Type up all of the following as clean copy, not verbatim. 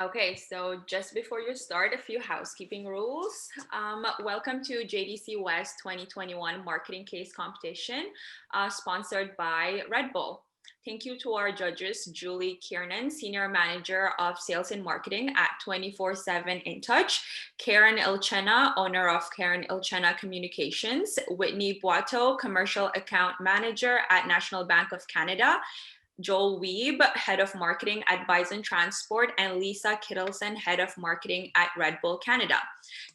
Okay, so just before you start, a few housekeeping rules. Welcome to JDC West 2021 Marketing Case Competition, sponsored by Red Bull. Thank you to our judges, Julie Kiernan, Senior Manager of Sales and Marketing at 24/7 In Touch, Karen Ilchena, owner of Karen Ilchena Communications, Whitney Boiteau, Commercial Account Manager at National Bank of Canada, Joel Weeb, Head of Marketing at Bison Transport, and Lisa Kittleson, Head of Marketing at Red Bull Canada.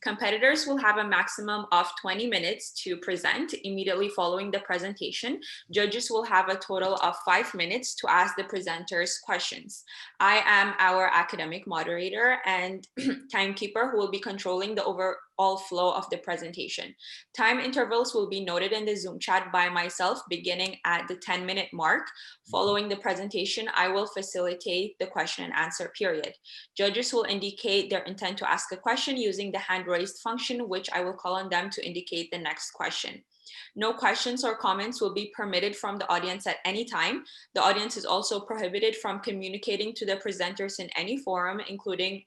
Competitors will have a maximum of 20 minutes to present. Immediately following the presentation, judges will have a total of 5 minutes to ask the presenters questions. I am our academic moderator and timekeeper who will be controlling the overall flow of the presentation. Time intervals will be noted in the Zoom chat by myself beginning at the 10-minute mark. Following the presentation, I will facilitate the question and answer period. Judges will indicate their intent to ask a question using the hand raised function, which I will call on them to indicate the next question. No questions or comments will be permitted from the audience at any time. The audience is also prohibited from communicating to the presenters in any forum, including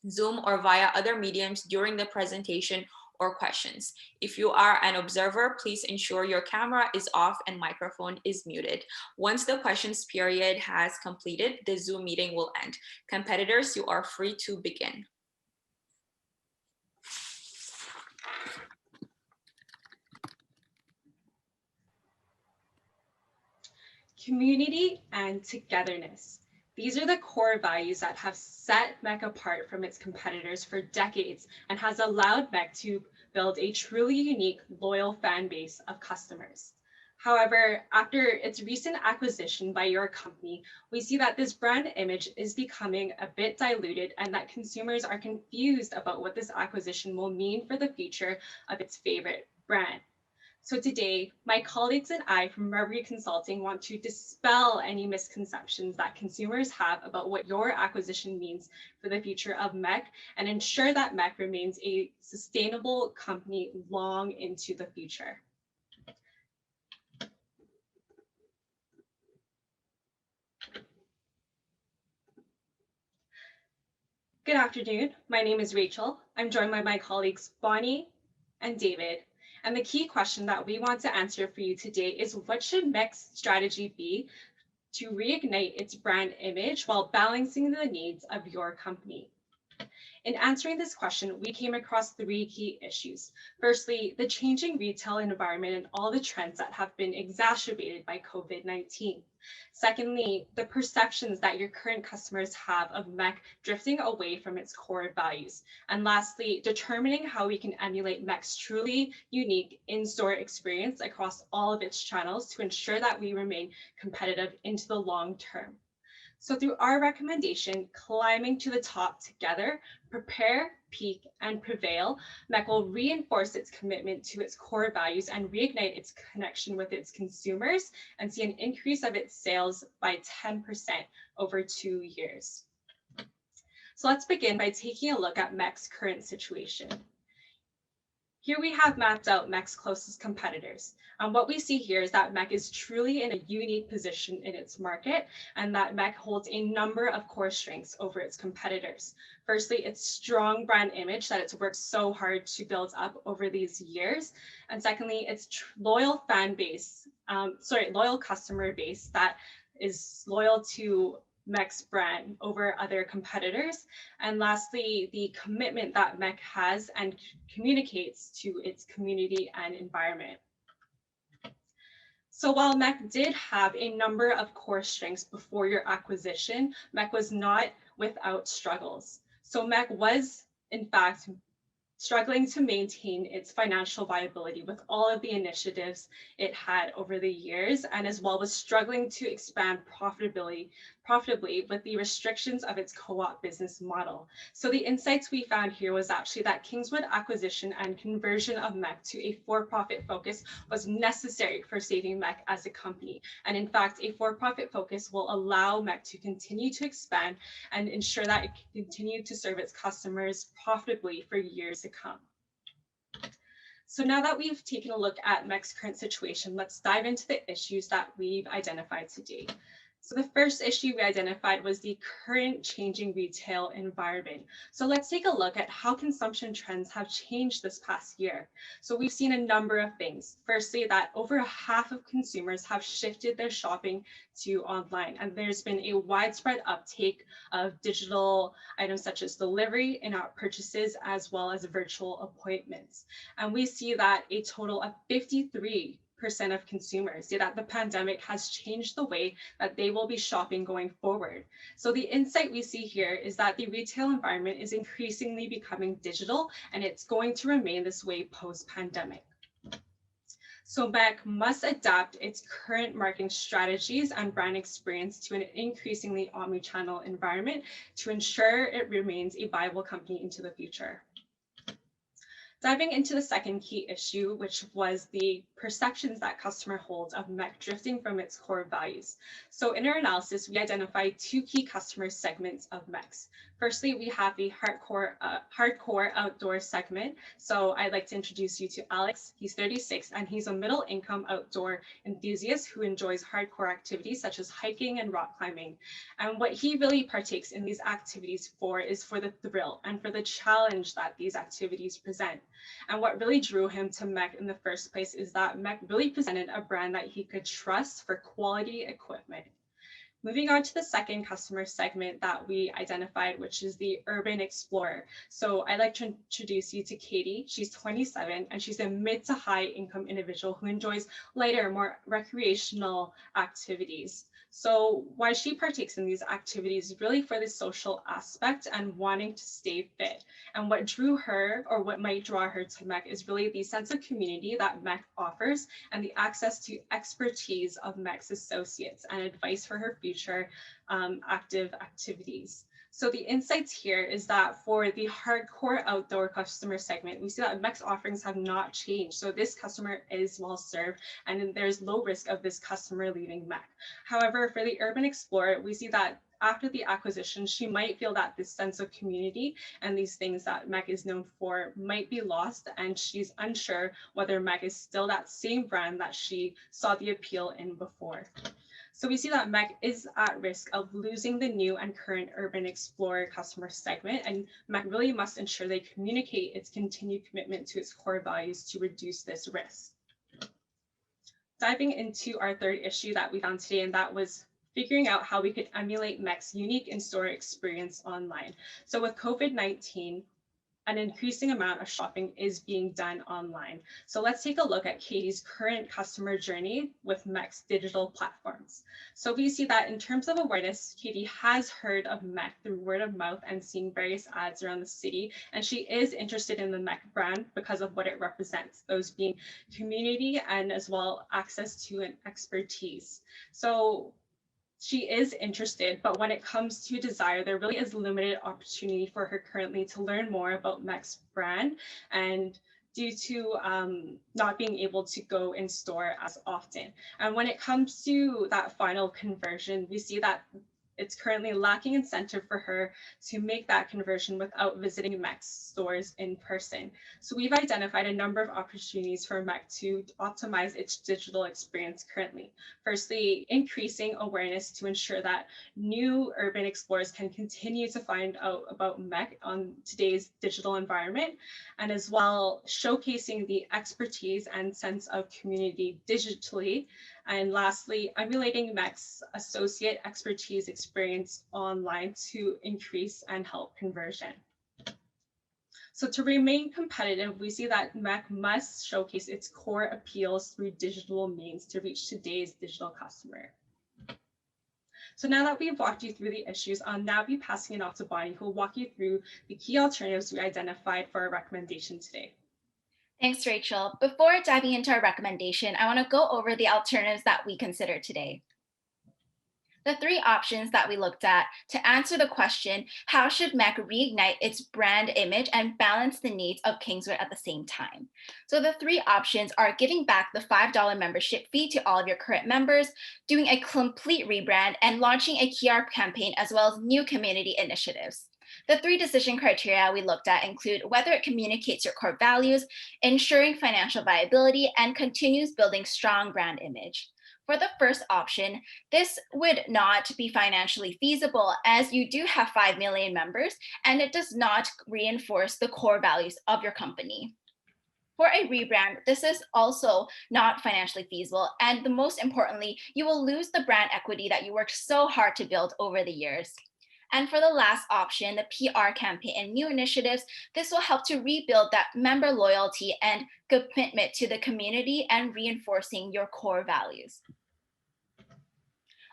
Zoom or via other mediums during the presentation or questions. If you are an observer, please ensure your camera is off and microphone is muted. Once the questions period has completed, the Zoom meeting will end. Competitors, you are free to begin. Community and togetherness. These are the core values that have set MEC apart from its competitors for decades and has allowed MEC to build a truly unique, loyal fan base of customers. However, after its recent acquisition by your company, we see that this brand image is becoming a bit diluted and that consumers are confused about what this acquisition will mean for the future of its favorite brand. So today, my colleagues and I from Referral Consulting want to dispel any misconceptions that consumers have about what your acquisition means for the future of MEC and ensure that MEC remains a sustainable company long into the future. Good afternoon. My name is Rachel. I'm joined by my colleagues Bonnie and David. And the key question that we want to answer for you today is what should MEC's strategy be to reignite its brand image while balancing the needs of your company? In answering this question, we came across three key issues. Firstly, the changing retail environment and all the trends that have been exacerbated by COVID-19. Secondly, the perceptions that your current customers have of MEC drifting away from its core values. And lastly, determining how we can emulate MEC's truly unique in-store experience across all of its channels to ensure that we remain competitive into the long term. So through our recommendation, Climbing to the Top Together, Prepare, Peak, and Prevail, MEC will reinforce its commitment to its core values and reignite its connection with its consumers and see an increase of its sales by 10% over 2 years. So let's begin by taking a look at MEC's current situation. Here we have mapped out MEC's closest competitors. What we see here is that MEC is truly in a unique position in its market and that MEC holds a number of core strengths over its competitors. Firstly, its strong brand image that it's worked so hard to build up over these years. And secondly, its loyal loyal customer base that is loyal to MEC's brand over other competitors. And lastly, the commitment that MEC has and communicates to its community and environment. So while MEC did have a number of core strengths before your acquisition, MEC was not without struggles. So MEC was, in fact, struggling to maintain its financial viability with all of the initiatives it had over the years, and as well was struggling to expand profitably with the restrictions of its co-op business model. So the insights we found here was actually that Kingswood acquisition and conversion of MEC to a for-profit focus was necessary for saving MEC as a company. And in fact, a for-profit focus will allow MEC to continue to expand and ensure that it can continue to serve its customers profitably for years to come. So now that we've taken a look at MEC's current situation, let's dive into the issues that we've identified today. So the first issue we identified was the current changing retail environment. So let's take a look at how consumption trends have changed this past year. So we've seen a number of things. Firstly, that over half of consumers have shifted their shopping to online, and there's been a widespread uptake of digital items such as delivery, in-app purchases, as well as virtual appointments. And we see that a total of 53% of consumers say that the pandemic has changed the way that they will be shopping going forward. So the insight we see here is that the retail environment is increasingly becoming digital, and it's going to remain this way post-pandemic. So MEC must adapt its current marketing strategies and brand experience to an increasingly omnichannel environment to ensure it remains a viable company into the future. Diving into the second key issue, which was the perceptions that customer holds of MEC drifting from its core values. So in our analysis, we identified two key customer segments of MECs. Firstly, we have the hardcore outdoor segment. So I'd like to introduce you to Alex. He's 36 and he's a middle income outdoor enthusiast who enjoys hardcore activities such as hiking and rock climbing. And what he really partakes in these activities for is for the thrill and for the challenge that these activities present. And what really drew him to MEC in the first place is that MEC really presented a brand that he could trust for quality equipment. Moving on to the second customer segment that we identified, which is the urban explorer. So I'd like to introduce you to Katie. She's 27 and she's a mid to high income individual who enjoys lighter, more recreational activities. So why she partakes in these activities is really for the social aspect and wanting to stay fit. And what drew her, or what might draw her to MEC, is really the sense of community that MEC offers and the access to expertise of MEC's associates and advice for her future active activities. So the insights here is that for the hardcore outdoor customer segment, we see that MEC's offerings have not changed. So this customer is well served and there's low risk of this customer leaving MEC. However, for the urban explorer, we see that after the acquisition, she might feel that this sense of community and these things that MEC is known for might be lost, and she's unsure whether MEC is still that same brand that she saw the appeal in before. So we see that MEC is at risk of losing the new and current urban explorer customer segment, and MEC really must ensure they communicate its continued commitment to its core values to reduce this risk. Diving into our third issue that we found today, and that was figuring out how we could emulate MEC's unique in-store experience online. So with COVID-19, an increasing amount of shopping is being done online. So let's take a look at Katie's current customer journey with MEC's digital platforms. So we see that in terms of awareness, Katie has heard of MEC through word of mouth and seen various ads around the city, and she is interested in the MEC brand because of what it represents, those being community and as well access to an expertise. So she is interested, but when it comes to desire, there really is limited opportunity for her currently to learn more about MEC's brand, and due to not being able to go in store as often. And when it comes to that final conversion, we see that it's currently lacking incentive for her to make that conversion without visiting MEC's stores in person. So we've identified a number of opportunities for MEC to optimize its digital experience currently. Firstly, increasing awareness to ensure that new urban explorers can continue to find out about MEC on today's digital environment, and as well showcasing the expertise and sense of community digitally. And lastly, emulating MEC's associate expertise experience online to increase and help conversion. So to remain competitive, we see that MEC must showcase its core appeals through digital means to reach today's digital customer. So now that we've walked you through the issues, I'll now be passing it off to Bonnie, who will walk you through the key alternatives we identified for our recommendation today. Thanks, Rachel. Before diving into our recommendation, I want to go over the alternatives that we considered today. The three options that we looked at to answer the question, how should MEC reignite its brand image and balance the needs of Kingswood at the same time? So the three options are giving back the $5 membership fee to all of your current members, doing a complete rebrand, and launching a PR campaign, as well as new community initiatives. The three decision criteria we looked at include whether it communicates your core values, ensuring financial viability, and continues building strong brand image. For the first option, this would not be financially feasible as you do have 5 million members and it does not reinforce the core values of your company. For a rebrand, this is also not financially feasible. And the most importantly, you will lose the brand equity that you worked so hard to build over the years. And for the last option, the PR campaign and new initiatives, this will help to rebuild that member loyalty and commitment to the community and reinforcing your core values.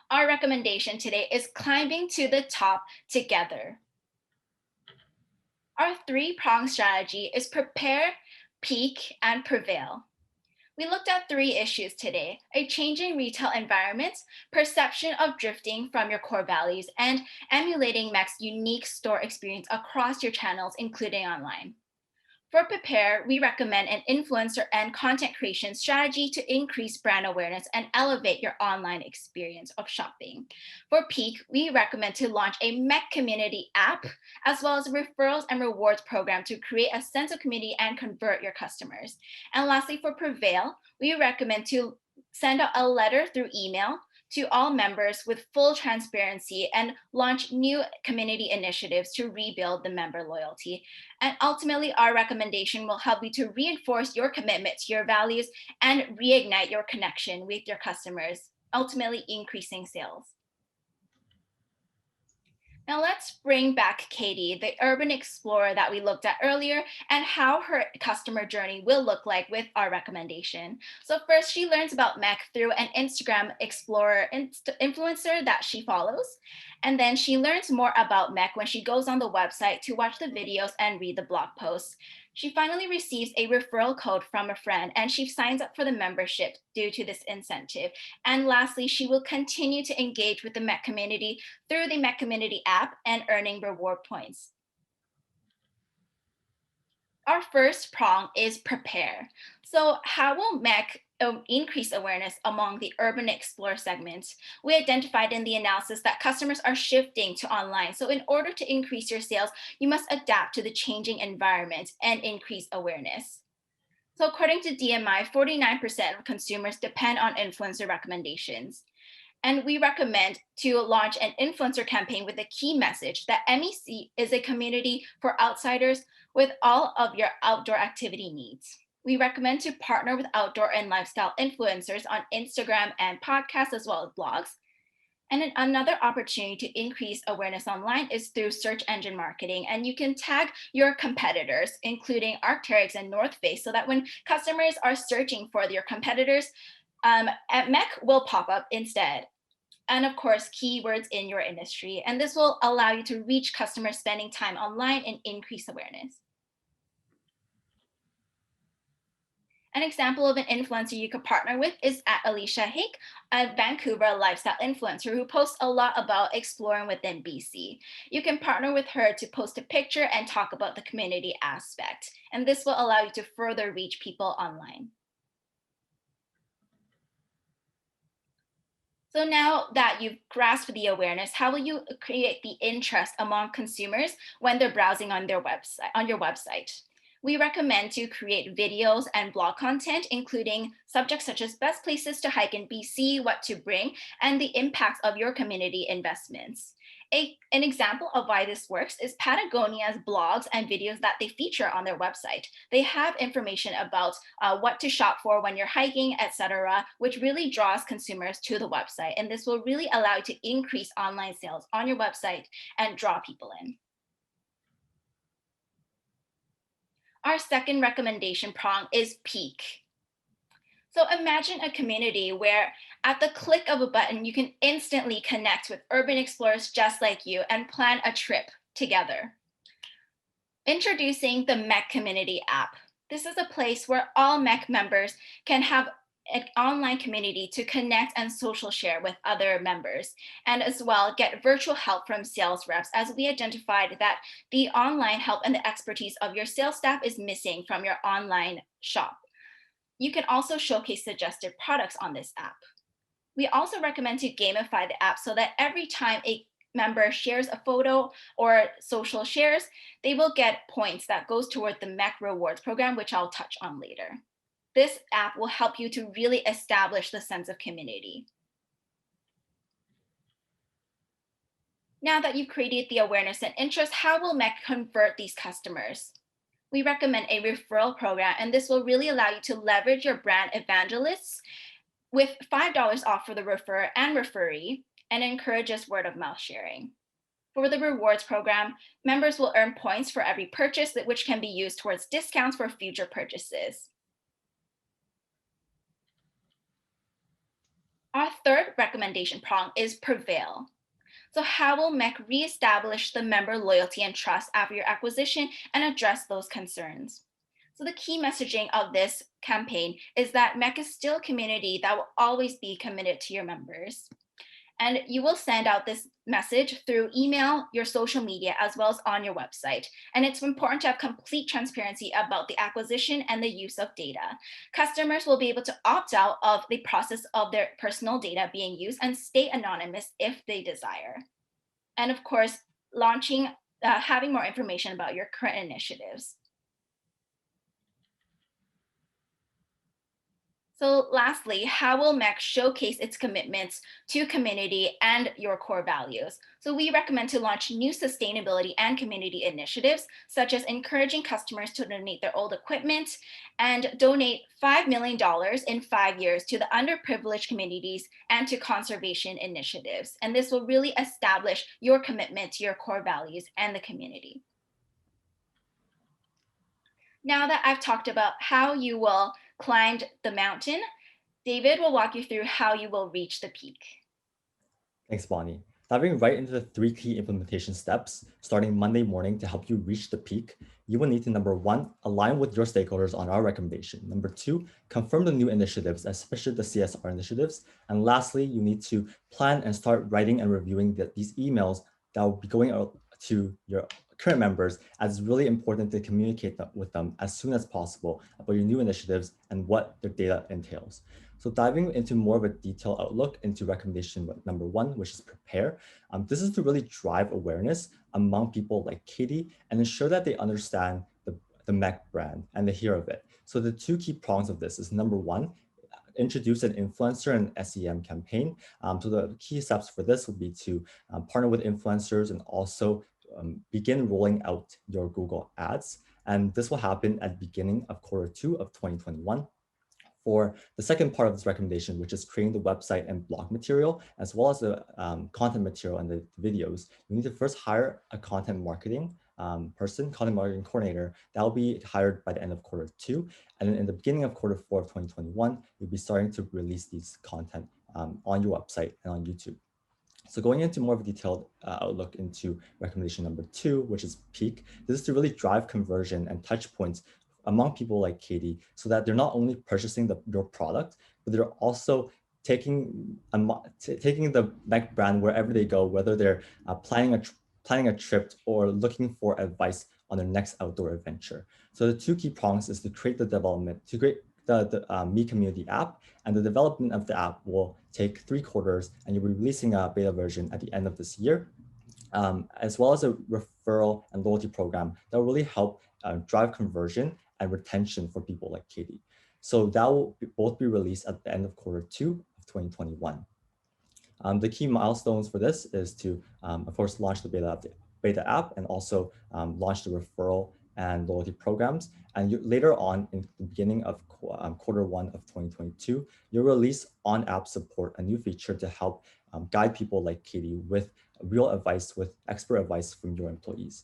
Our recommendation today is climbing to the top together. Our three-pronged strategy is prepare, peak, and prevail. We looked at three issues today: a changing retail environment, perception of drifting from your core values, and emulating MEC's unique store experience across your channels, including online. For Prepare, we recommend an influencer and content creation strategy to increase brand awareness and elevate your online experience of shopping. For Peak, we recommend to launch a MECommunity App, as well as a referrals and rewards program to create a sense of community and convert your customers. And lastly, for Prevail, we recommend to send out a letter through email to all members with full transparency and launch new community initiatives to rebuild the member loyalty. And ultimately, our recommendation will help you to reinforce your commitment to your values and reignite your connection with your customers, ultimately increasing sales. Now let's bring back Katie, the urban explorer that we looked at earlier, and how her customer journey will look like with our recommendation. So first, she learns about MEC through an Instagram explorer influencer that she follows. And then she learns more about MEC when she goes on the website to watch the videos and read the blog posts. She finally receives a referral code from a friend and she signs up for the membership due to this incentive. And lastly, she will continue to engage with the MEC community through the MECommunity app and earning reward points. Our first prong is prepare. So how will MEC increase awareness among the urban explorer segment? We identified in the analysis that customers are shifting to online. So in order to increase your sales, you must adapt to the changing environment and increase awareness. So according to DMI, 49% of consumers depend on influencer recommendations. And we recommend to launch an influencer campaign with a key message that MEC is a community for outsiders with all of your outdoor activity needs. We recommend to partner with outdoor and lifestyle influencers on Instagram and podcasts, as well as blogs. And then another opportunity to increase awareness online is through search engine marketing. And you can tag your competitors, including Arc'teryx and North Face, so that when customers are searching for your competitors, MEC will pop up instead. And of course, keywords in your industry. And this will allow you to reach customers spending time online and increase awareness. An example of an influencer you could partner with is at Alicia Hake, a Vancouver lifestyle influencer who posts a lot about exploring within BC. You can partner with her to post a picture and talk about the community aspect. And this will allow you to further reach people online. So now that you've grasped the awareness, how will you create the interest among consumers when they're browsing on your website? We recommend to create videos and blog content, including subjects such as best places to hike in BC, what to bring, and the impacts of your community investments. An example of why this works is Patagonia's blogs and videos that they feature on their website. They have information about what to shop for when you're hiking, etc., which really draws consumers to the website. And this will really allow you to increase online sales on your website and draw people in. Our second recommendation prong is peak. So imagine a community where at the click of a button, you can instantly connect with urban explorers just like you and plan a trip together. Introducing the MECommunity App. This is a place where all MEC members can have an online community to connect and social share with other members, and as well get virtual help from sales reps, as we identified that the online help and the expertise of your sales staff is missing from your online shop. You can also showcase suggested products on this app. We also recommend to gamify the app so that every time a member shares a photo or social shares, they will get points that goes toward the MEC rewards program, which I'll touch on later. this app will help you to really establish the sense of community. Now that you've created the awareness and interest, how will MEC convert these customers? We recommend a referral program, and this will really allow you to leverage your brand evangelists with $5 off for the referrer and referee, and encourages word of mouth sharing. For the rewards program, members will earn points for every purchase, which can be used towards discounts for future purchases. Our third recommendation prong is PREVAIL. So how will MEC reestablish the member loyalty and trust after your acquisition and address those concerns? So the key messaging of this campaign is that MEC is still a community that will always be committed to your members. And you will send out this message through email, your social media, as well as on your website. And it's important to have complete transparency about the acquisition and the use of data. Customers will be able to opt out of the process of their personal data being used and stay anonymous if they desire. And of course, having more information about your current initiatives. So lastly, how will MEC showcase its commitments to community and your core values? So we recommend to launch new sustainability and community initiatives, such as encouraging customers to donate their old equipment and donate $5 million in 5 years to the underprivileged communities and to conservation initiatives. And this will really establish your commitment to your core values and the community. Now that I've talked about how you will climb the mountain, David will walk you through how you will reach the peak. Thanks, Bonnie. Diving right into the 3 key implementation steps, starting Monday morning to help you reach the peak, you will need to, number 1, align with your stakeholders on our recommendation. Number 2, confirm the new initiatives, especially the CSR initiatives. And lastly, you need to plan and start writing and reviewing these emails that will be going out to your current members, as it's really important to communicate with them as soon as possible about your new initiatives and what their data entails. So diving into more of a detailed outlook into recommendation number 1, which is prepare. This is to really drive awareness among people like Katie and ensure that they understand the MEC brand and they hear of it. So the 2 key prongs of this is number 1, introduce an influencer and SEM campaign. So the key steps for this would be to partner with influencers and also begin rolling out your Google ads. And this will happen at the beginning of Q2 of 2021. For the second part of this recommendation, which is creating the website and blog material, as well as the content material and the videos, you need to first hire a content marketing content marketing coordinator that will be hired by the end of Q2. And then in the beginning of Q4 of 2021, you'll be starting to release these content on your website and on YouTube. So going into more of a detailed outlook into recommendation number 2, which is peak, this is to really drive conversion and touch points among people like Katie, so that they're not only purchasing your product, but they're also taking the MEC brand wherever they go, whether they're planning a trip or looking for advice on their next outdoor adventure. So the 2 key prongs is to create the MECommunity App, and the development of the app will take 3 quarters, and you'll be releasing a beta version at the end of this year, as well as a referral and loyalty program that will really help drive conversion and retention for people like Katie. So that will both be released at the end of Q2 of 2021. The key milestones for this is to, of course, launch the beta app and also launch the referral and loyalty programs. And later on, in the beginning of Q1 of 2022, you'll release on-app support, a new feature to help guide people like Katie with real advice, with expert advice from your employees.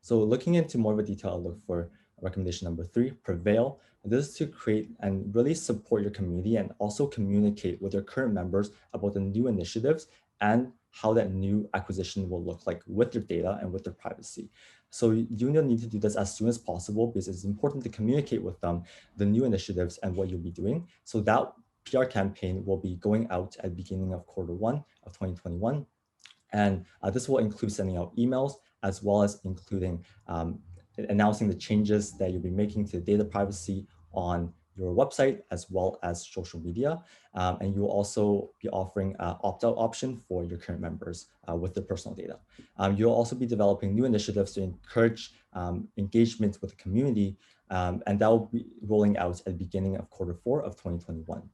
So looking into more of a detailed look for recommendation number 3, PREVAIL. This is to create and really support your community and also communicate with your current members about the new initiatives and how that new acquisition will look like with their data and with their privacy. So you need to do this as soon as possible because it's important to communicate with them the new initiatives and what you'll be doing. So that PR campaign will be going out at the beginning of Q1 of 2021. And this will include sending out emails as well as including announcing the changes that you'll be making to data privacy on your website as well as social media. And you will also be offering an opt-out option for your current members with their personal data. You'll also be developing new initiatives to encourage engagement with the community, and that will be rolling out at the beginning of Q4 of 2021.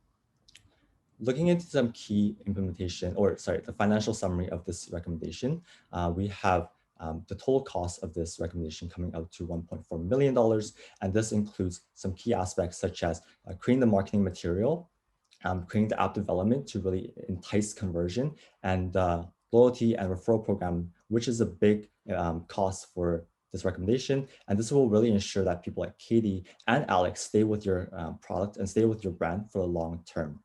Looking into some key implementation, the financial summary of this recommendation, we have the total cost of this recommendation coming out to $1.4 million. And this includes some key aspects such as creating the marketing material, creating the app development to really entice conversion, and loyalty and referral program, which is a big cost for this recommendation. And this will really ensure that people like Katie and Alex stay with your product and stay with your brand for the long term.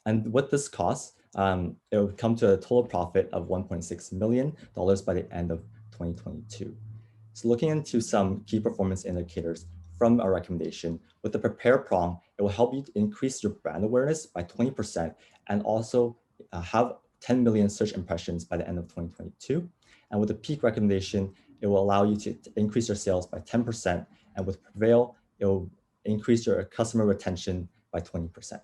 And with this cost, it will come to a total profit of $1.6 million by the end of 2022. So looking into some key performance indicators from our recommendation, with the prepare prong, it will help you to increase your brand awareness by 20% and also have 10 million search impressions by the end of 2022. And with the peak recommendation, it will allow you to increase your sales by 10%. And with Prevail, it will increase your customer retention by 20%.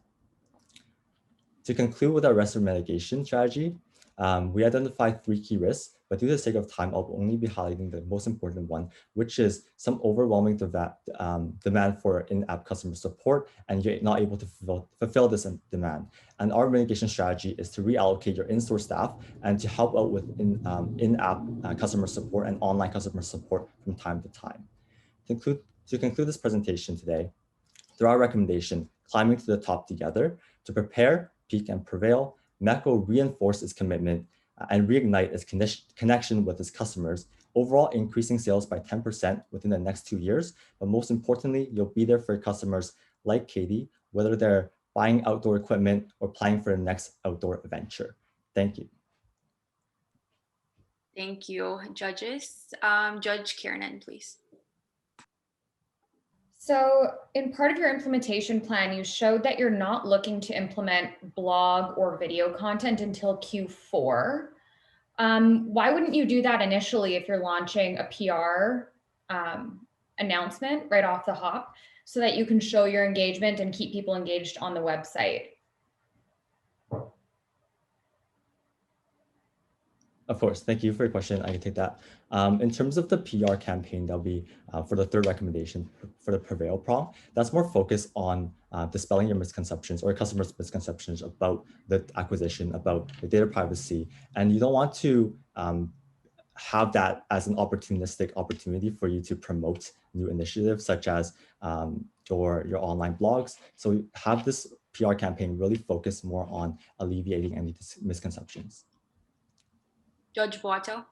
To conclude with our risk mitigation strategy, we identified 3 key risks, but due to the sake of time, I'll only be highlighting the most important one, which is some overwhelming demand for in-app customer support, and you're not able to fulfill this demand. And our mitigation strategy is to reallocate your in-store staff and to help out with in-app customer support and online customer support from time to time. To conclude this presentation today, through our recommendation, Climbing to the Top Together, to prepare, peak, and prevail, MEC will reinforce its commitment and reignite its connection with its customers, overall increasing sales by 10% within the next 2 years. But most importantly, you'll be there for your customers like Katie, whether they're buying outdoor equipment or planning for the next outdoor adventure. Thank you. Thank you, judges. Judge Kiernan, please. So in part of your implementation plan, you showed that you're not looking to implement blog or video content until Q4. Why wouldn't you do that initially if you're launching a PR announcement right off the hop so that you can show your engagement and keep people engaged on the website? Of course, thank you for your question. I can take that. In terms of the PR campaign, that'll be for the 3rd recommendation for the Prevail prong. That's more focused on dispelling your misconceptions or customers' misconceptions about the acquisition, about the data privacy. And you don't want to have that as an opportunistic opportunity for you to promote new initiatives such as your online blogs. So have this PR campaign really focus more on alleviating any misconceptions. Judge Boato.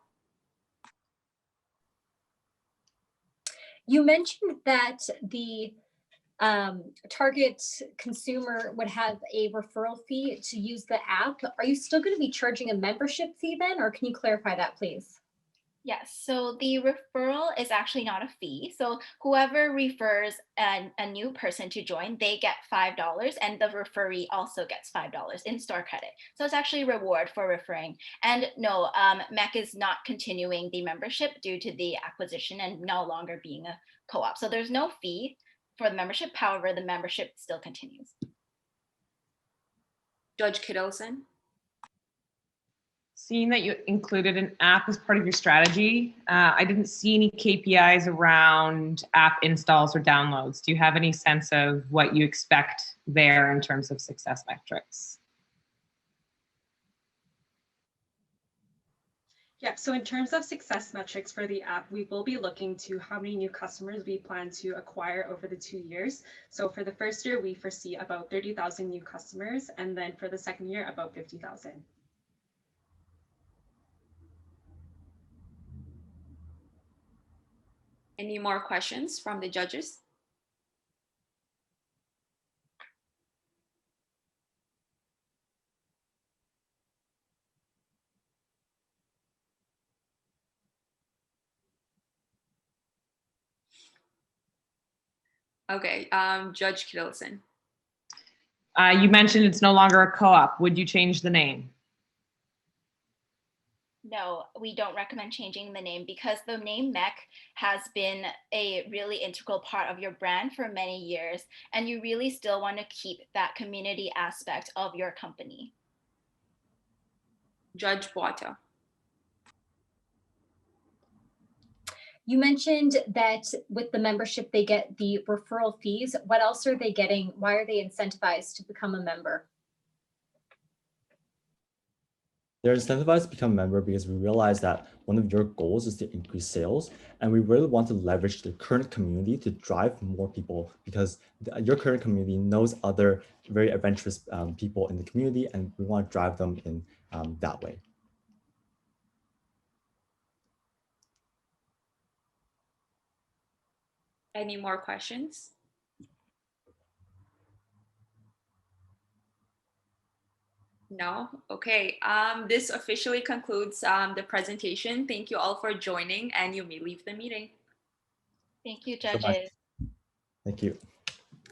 You mentioned that the target consumer would have a referral fee to use the app. Are you still going to be charging a membership fee then, or can you clarify that, please? Yes, so the referral is actually not a fee. So whoever refers a new person to join, they get $5, and the referee also gets $5 in-store credit. So it's actually a reward for referring. And no, MEC is not continuing the membership due to the acquisition and no longer being a co-op. So there's no fee for the membership. However, the membership still continues. Judge Kittleson. Seeing that you included an app as part of your strategy, I didn't see any KPIs around app installs or downloads. Do you have any sense of what you expect there in terms of success metrics? Yeah, so in terms of success metrics for the app, we will be looking to how many new customers we plan to acquire over the 2 years. So for the first year, we foresee about 30,000 new customers, and then for the second year, about 50,000. Any more questions from the judges? Okay, Judge Kittleson. You mentioned it's no longer a co-op. Would you change the name? No, we don't recommend changing the name because the name MEC has been a really integral part of your brand for many years, and you really still want to keep that community aspect of your company. Judge Boita. You mentioned that with the membership, they get the referral fees. What else are they getting? Why are they incentivized to become a member? They're incentivized to become a member because we realize that one of your goals is to increase sales, and we really want to leverage the current community to drive more people because your current community knows other very adventurous people in the community, and we want to drive them in that way. Any more questions? No? Okay. This officially concludes the presentation. Thank you all for joining, and you may leave the meeting. Thank you, So much. judges. Thank you.